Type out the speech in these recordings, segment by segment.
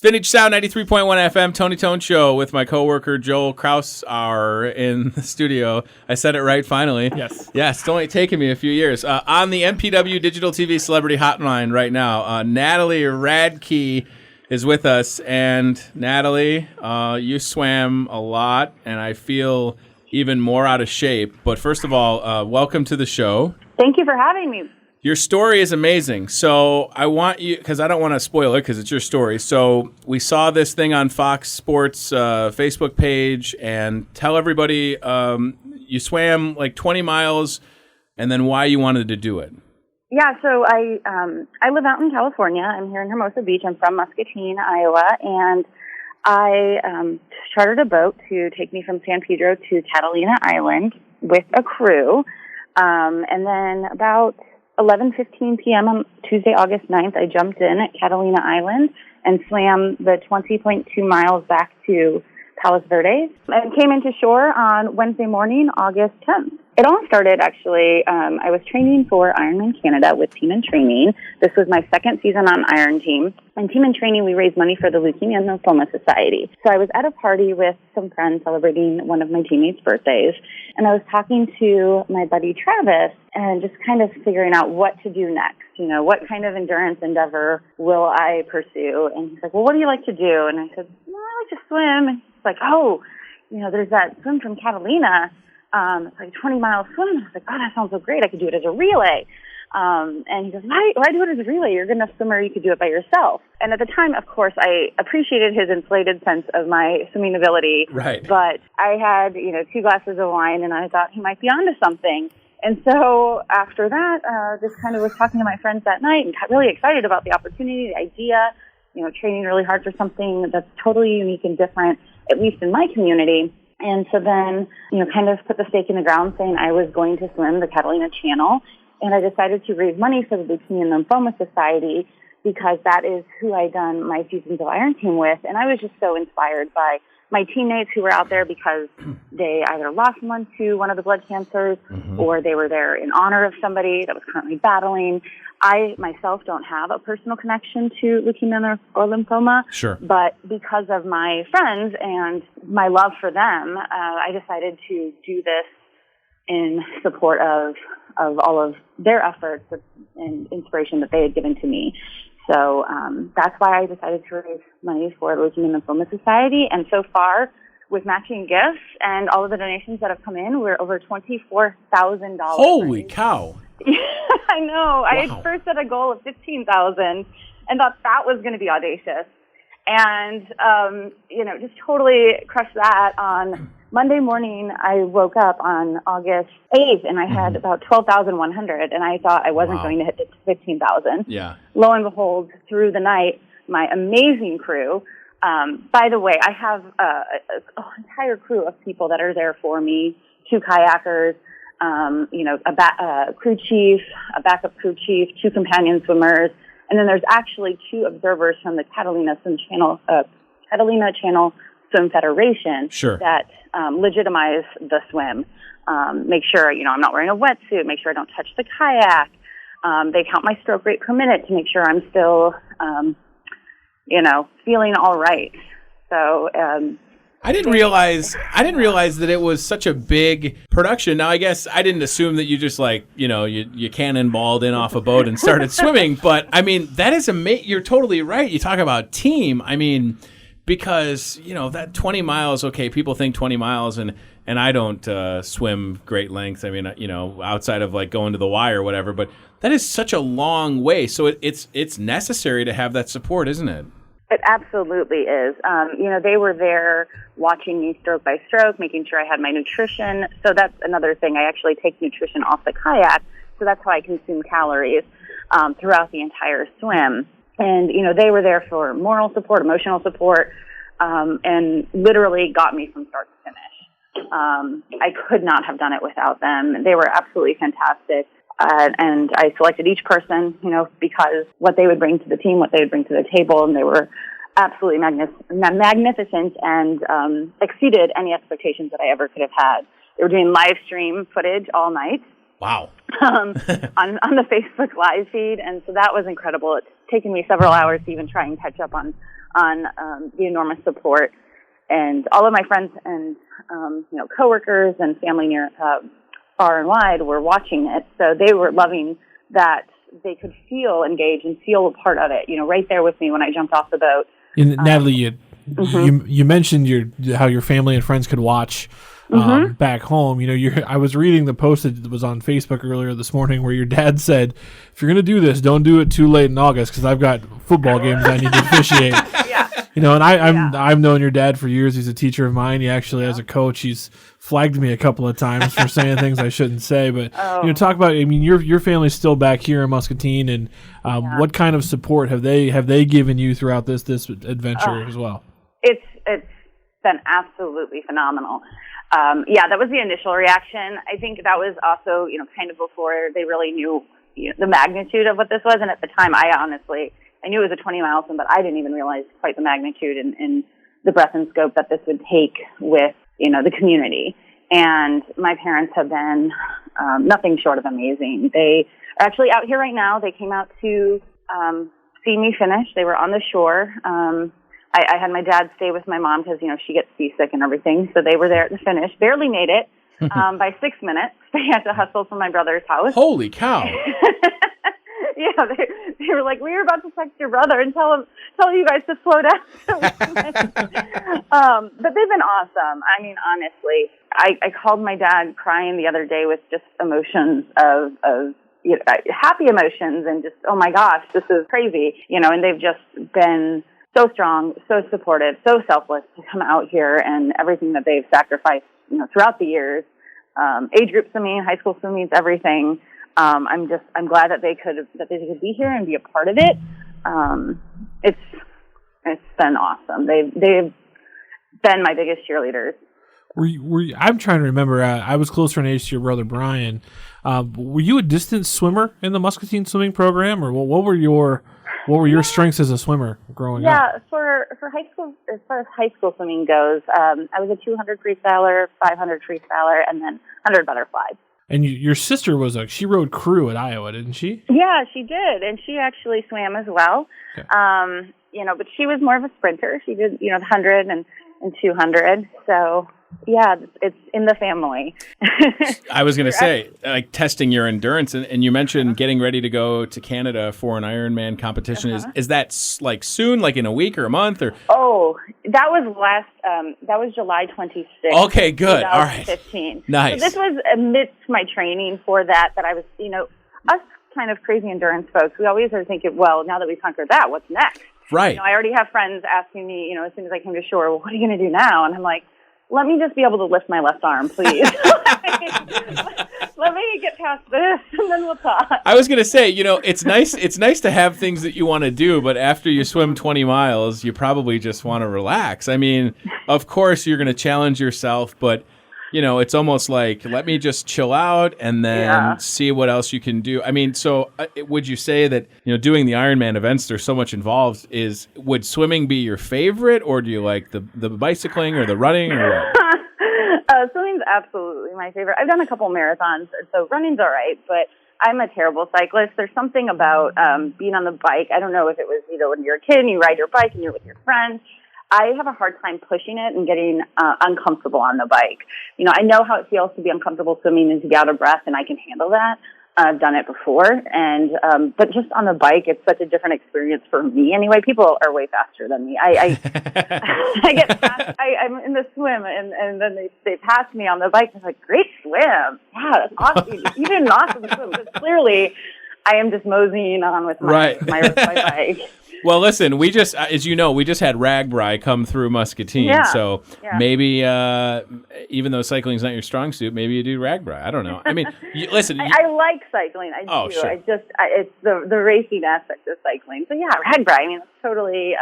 Vintage Sound 93.1 FM, Tony Tone Show with my coworker Joel Kraus in the studio. I said it right finally. Yes. Yes, it's only taken me a few years. On the MPW Digital TV Celebrity Hotline right now, Natalie Radtke is with us. And Natalie, you swam a lot, and I feel even more out of shape. But first of all, welcome to the show. Thank you for having me. Your story is amazing. So I want you, because I don't want to spoil it because it's your story. So we saw this thing on Fox Sports Facebook page, and tell everybody you swam like 20 miles and then why you wanted to do it. Yeah, so I live out in California. I'm here in Hermosa Beach. I'm from Muscatine, Iowa, and I chartered a boat to take me from San Pedro to Catalina Island with a crew. And then about 11:15 p.m. on Tuesday, August 9th, I jumped in at Catalina Island and swam the 20.2 miles back to Palos Verdes and came into shore on Wednesday morning, August 10th. It all started, actually, I was training for Ironman Canada with Team in Training. This was my second season on Iron Team. In Team in Training, we raised money for the Leukemia and Lymphoma Society. So I was at a party with some friends celebrating one of my teammates' birthdays, and I was talking to my buddy Travis and just kind of figuring out what to do next. You know, what kind of endurance endeavor will I pursue? And he's like, well, what do you like to do? And I said, well, I like to swim. And he's like, oh, you know, there's that swim from Catalina. It's like a 20-mile swim. I was like, oh, that sounds so great. I could do it as a relay. And he goes, why do it as a relay? You're a good enough swimmer. You could do it by yourself. And at the time, of course, I appreciated his inflated sense of my swimming ability. Right. But I had, 2 glasses of wine, and I thought he might be onto something. And so after that, just kind of was talking to my friends that night and got really excited about the opportunity, the idea, training really hard for something that's totally unique and different, at least in my community. And so then, kind of put the stake in the ground saying I was going to swim the Catalina Channel. And I decided to raise money for the Leukemia and Lymphoma Society because that is who I'd done my seasons of Iron Team with. And I was just so inspired by my teammates who were out there because they either lost someone to one of the blood cancers or they were there in honor of somebody that was currently battling. I myself don't have a personal connection to leukemia or lymphoma. Sure. But because of my friends and my love for them, I decided to do this in support of all of their efforts and inspiration that they had given to me. So that's why I decided to raise money for the Leukemia and Lymphoma Society. And so far, with matching gifts and all of the donations that have come in, we're over $24,000. Holy cow. I know. Wow. I had first set a goal of $15,000 and thought that was going to be audacious. And, just totally crushed that. On Monday morning, I woke up on August 8th, and I had about 12,100, and I thought I wasn't going to hit the 15,000. Yeah. Lo and behold, through the night, my amazing crew, by the way, I have an entire crew of people that are there for me, 2 kayakers, a crew chief, a backup crew chief, 2 companion swimmers, and then there's actually 2 observers from the Catalina Channel Swim Federation that legitimize the swim. Make sure, I'm not wearing a wetsuit, make sure I don't touch the kayak. They count my stroke rate per minute to make sure I'm still, feeling all right. So, I didn't realize that it was such a big production. Now, I guess I didn't assume that you just you cannonballed in off a boat and started swimming. But I mean, that is amazing. You're totally right. You talk about team. I mean, because that 20 miles. Okay, people think 20 miles, and I don't swim great lengths. I mean, outside of like going to the Y or whatever. But that is such a long way. So it's necessary to have that support, isn't it? It absolutely is. They were there watching me stroke by stroke, making sure I had my nutrition. So that's another thing. I actually take nutrition off the kayak, so that's how I consume calories throughout the entire swim. And, they were there for moral support, emotional support, and literally got me from start to finish. I could not have done it without them. They were absolutely fantastic. And I selected each person, because what they would bring to the team, what they would bring to the table, and they were absolutely magnificent and exceeded any expectations that I ever could have had. They were doing live stream footage all night. Wow. on the Facebook live feed, and so that was incredible. It's taken me several hours to even try and catch up on on the enormous support. And all of my friends and, coworkers and family near far and wide were watching it. So they were loving that they could feel engaged and feel a part of it, right there with me when I jumped off the boat. And Natalie, you mentioned how your family and friends could watch back home. I was reading the post that was on Facebook earlier this morning where your dad said, if you're going to do this, don't do it too late in August because I've got football games I need to officiate. Yeah. And I've known your dad for years. He's a teacher of mine. He actually, as a coach, he's flagged me a couple of times for saying things I shouldn't say. But talk about. Your family's still back here in Muscatine, and what kind of support have they given you throughout this adventure as well? It's been absolutely phenomenal. That was the initial reaction. I think that was also kind of before they really knew the magnitude of what this was, and at the time, I knew it was a 20-mile swim, but I didn't even realize quite the magnitude and the breadth and scope that this would take with, the community. And my parents have been nothing short of amazing. They are actually out here right now. They came out to see me finish. They were on the shore. I had my dad stay with my mom because, she gets seasick and everything. So they were there at the finish. Barely made it by 6 minutes. They had to hustle from my brother's house. Holy cow. Yeah, they were like, we were about to text your brother and tell you guys to slow down. But they've been awesome. I mean, honestly, I called my dad crying the other day with just emotions of happy emotions and just, oh my gosh, this is crazy, and they've just been so strong, so supportive, so selfless to come out here and everything that they've sacrificed, throughout the years, age group swimming, high school swimming, everything. I'm glad that they could be here and be a part of it. It's been awesome. They've been my biggest cheerleaders. I'm trying to remember. I was closer in age to your brother Brian. Were you a distance swimmer in the Muscatine swimming program, or what were your strengths as a swimmer growing up? Yeah, for high school, as far as high school swimming goes, I was a 200 freestyler, 500 freestyler, and then 100 butterfly. And your sister she rode crew at Iowa, didn't she? Yeah, she did, and she actually swam as well. Okay. But she was more of a sprinter. She did, the 100 and 200. So yeah, it's in the family. I was going to say, like testing your endurance, and you mentioned getting ready to go to Canada for an Ironman competition. Is that like soon, like in a week or a month, or? Oh, that was July 26th. Okay, good. All right. 2015. Nice. So this was amidst my training for that I was, us kind of crazy endurance folks, we always are thinking, well, now that we've conquered that, what's next? Right. I already have friends asking me, as soon as I came to shore, well, what are you going to do now? And I'm like, let me just be able to lift my left arm, please. Let me get past this, and then we'll talk. I was going to say, it's nice. It's nice to have things that you want to do, but after you swim 20 miles, you probably just want to relax. I mean, of course, you're going to challenge yourself, but it's almost like, let me just chill out and then see what else you can do. I mean, so would you say that, doing the Ironman events, there's so much involved, would swimming be your favorite, or do you like the bicycling or the running or what? Swimming's absolutely my favorite. I've done a couple marathons, so running's all right, but I'm a terrible cyclist. There's something about being on the bike. I don't know if it was, when you're a kid and you ride your bike and you're with your friends. I have a hard time pushing it and getting uncomfortable on the bike. I know how it feels to be uncomfortable swimming and to be out of breath, and I can handle that. I've done it before, and but just on the bike, it's such a different experience for me. Anyway, people are way faster than me. I get past. I'm in the swim, and then they pass me on the bike. It's like, great swim, yeah, that's awesome. You did an awesome swim. But clearly, I am just moseying on with my bike. Well, listen, we just, as you know, we just had Ragbri come through Muscatine. So maybe, even though cycling's not your strong suit, maybe you do Ragbri. I don't know. I mean, listen. I like cycling. I do. Sure. It's the racing aspect of cycling. So yeah, Ragbri. I mean, it's totally,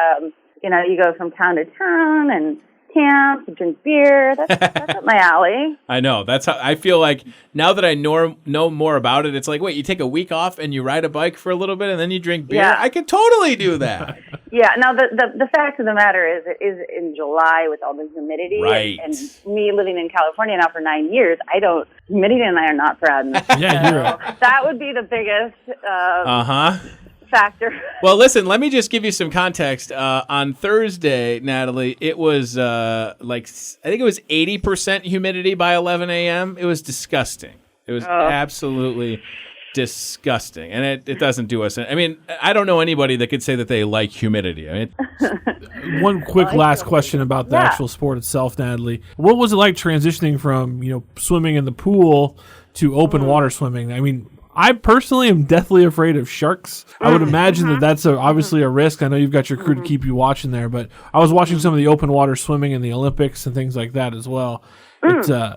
you go from town to town and camp, drink beer. That's up my alley. I know. That's how I feel like now that I know more about it. It's like, wait, you take a week off and you ride a bike for a little bit and then you drink beer? Yeah. I could totally do that. Yeah. Now, the fact of the matter is, it is in July with all the humidity. Right. And me living in California now for 9 years, humidity and I are not friends. Yeah, so that would be the biggest factor. Well, listen, let me just give you some context. On Thursday, Natalie, it was I think it was 80% humidity by 11 a.m. It was disgusting. It was absolutely disgusting. And it doesn't do us. I mean, I don't know anybody that could say that they like humidity. I mean, one quick last question about the actual sport itself, Natalie. What was it like transitioning from, swimming in the pool to open water swimming? I mean, I personally am deathly afraid of sharks. I would imagine that that's obviously a risk. I know you've got your crew to keep you watching there, but I was watching some of the open water swimming in the Olympics and things like that as well. What are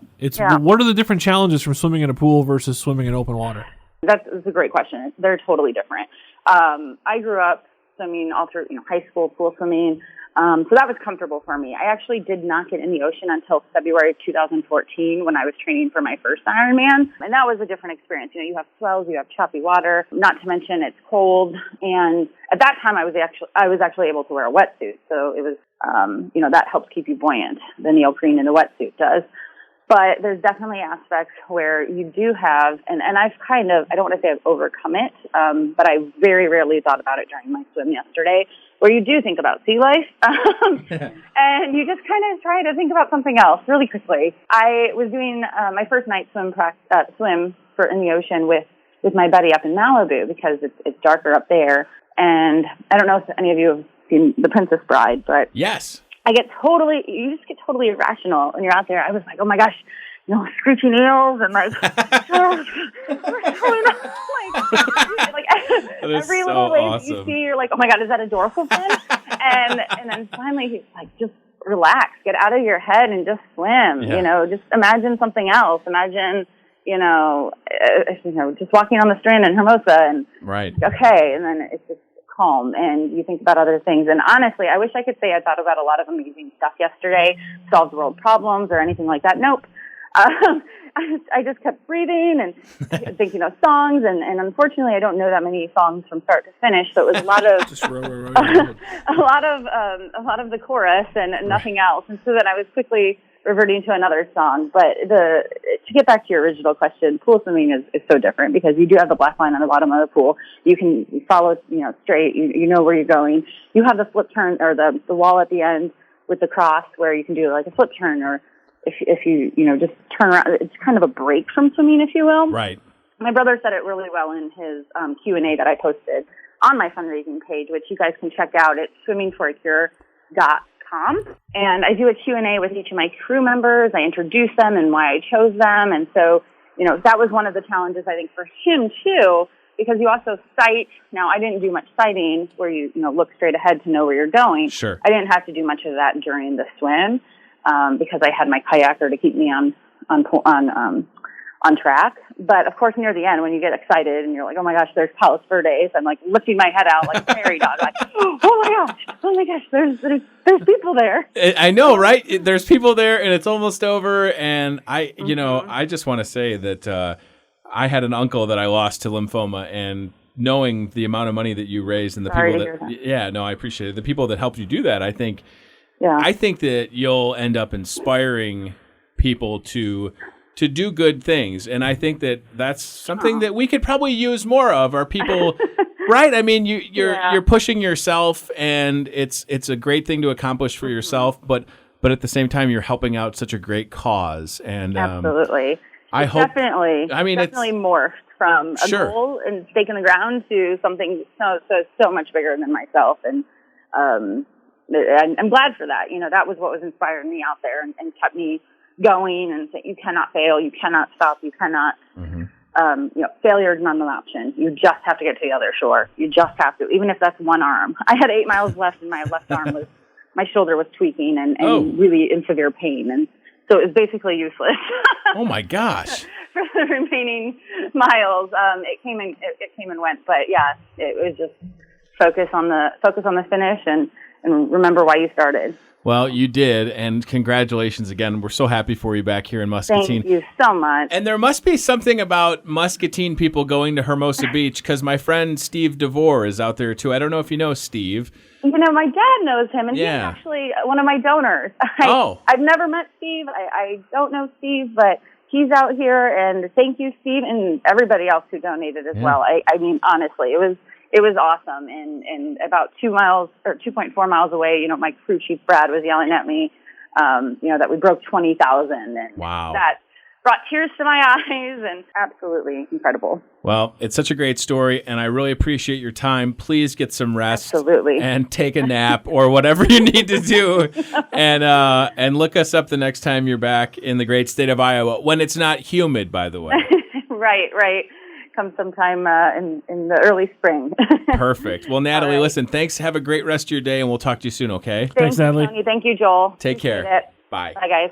the different challenges from swimming in a pool versus swimming in open water? That's a great question. They're totally different. I grew up swimming all through high school, pool swimming. So that was comfortable for me. I actually did not get in the ocean until February of 2014 when I was training for my first Ironman. And that was a different experience. You have swells, you have choppy water, not to mention it's cold. And at that time I was actually able to wear a wetsuit. So it was, that helps keep you buoyant. The neoprene in the wetsuit does. But there's definitely aspects where you do have, and I've I don't want to say I've overcome it, but I very rarely thought about it during my swim yesterday, where you do think about sea life, and you just kind of try to think about something else really quickly. I was doing my first night swim in the ocean with my buddy up in Malibu because it's darker up there, and I don't know if any of you have seen The Princess Bride, but yes. you just get totally irrational when you're out there. I was like, oh my gosh, screeching eels and what's going on? Every little wave you see, you're like, oh my God, is that a dorsal fin? and then finally he's like, just relax, get out of your head and just swim. Just imagine something else. Imagine, just walking on the strand in Hermosa and right. Okay, and then it's just calm and you think about other things. And honestly, I wish I could say I thought about a lot of amazing stuff yesterday, solved world problems or anything like that. Nope. I just kept breathing and thinking of songs, and unfortunately, I don't know that many songs from start to finish. So it was a lot of a lot of the chorus and nothing else. And so then I was quickly reverting to another song. But to get back to your original question, pool swimming is so different because you do have the black line on the bottom of the pool. You can follow straight. You know where you're going. You have the flip turn or the wall at the end with the cross where you can do like a flip turn, or if you just turn around. It's kind of a break from swimming, if you will. Right. My brother said it really well in his Q&A that I posted on my fundraising page, which you guys can check out at swimmingforacure.com. And I do a Q&A with each of my crew members. I introduce them and why I chose them. And so, that was one of the challenges, I think, for him, too, because you also sight. Now, I didn't do much sighting where you look straight ahead to know where you're going. Sure. I didn't have to do much of that during the swim because I had my kayaker to keep me on track. But of course, near the end, when you get excited and you're like, oh my gosh, there's Palos Verdes, I'm like lifting my head out like a prairie dog, like, oh my gosh, there's people there. I know, right? There's people there and it's almost over. And I just want to say that I had an uncle that I lost to lymphoma, and knowing the amount of money that you raised and the people that, I appreciate it. The people that helped you do that, I think that you'll end up inspiring people to do good things. And I think that that's something that we could probably use more of, are people, right? I mean, you're pushing yourself, and it's a great thing to accomplish for yourself, but at the same time, you're helping out such a great cause. And absolutely. I hope definitely morphed from a goal and stake in the ground to something so much bigger than myself. And I'm glad for that. That was what was inspiring me out there and kept me going, and saying you cannot fail, you cannot stop, you cannot, failure is not an option. You just have to get to the other shore. You just have to, even if that's one arm. I had 8 miles left and my left arm my shoulder was tweaking and really in severe pain. And so it was basically useless. Oh my gosh. For the remaining miles, it came and went. But yeah, it was just focus on the finish and remember why you started. Well, you did, and congratulations again. We're so happy for you back here in Muscatine. Thank you so much. And there must be something about Muscatine people going to Hermosa Beach, because my friend Steve DeVore is out there too. I don't know if you know Steve. My dad knows him, and he's actually one of my donors. I've never met Steve. I don't know Steve, but he's out here, and thank you, Steve, and everybody else who donated as well. I mean, honestly, it was awesome. And about 2.4 miles away, my crew chief, Brad, was yelling at me, that we broke 20,000. And wow. That brought tears to my eyes, and absolutely incredible. Well, it's such a great story, and I really appreciate your time. Please get some rest. Absolutely. And take a nap or whatever you need to do. And look us up the next time you're back in the great state of Iowa, when it's not humid, by the way. Right. Come sometime in the early spring. Perfect. Well, Natalie, listen, thanks. Have a great rest of your day, and we'll talk to you soon, okay? Thanks, Natalie. Tony. Thank you, Joel. Take care. Appreciate it. Bye. Bye, guys.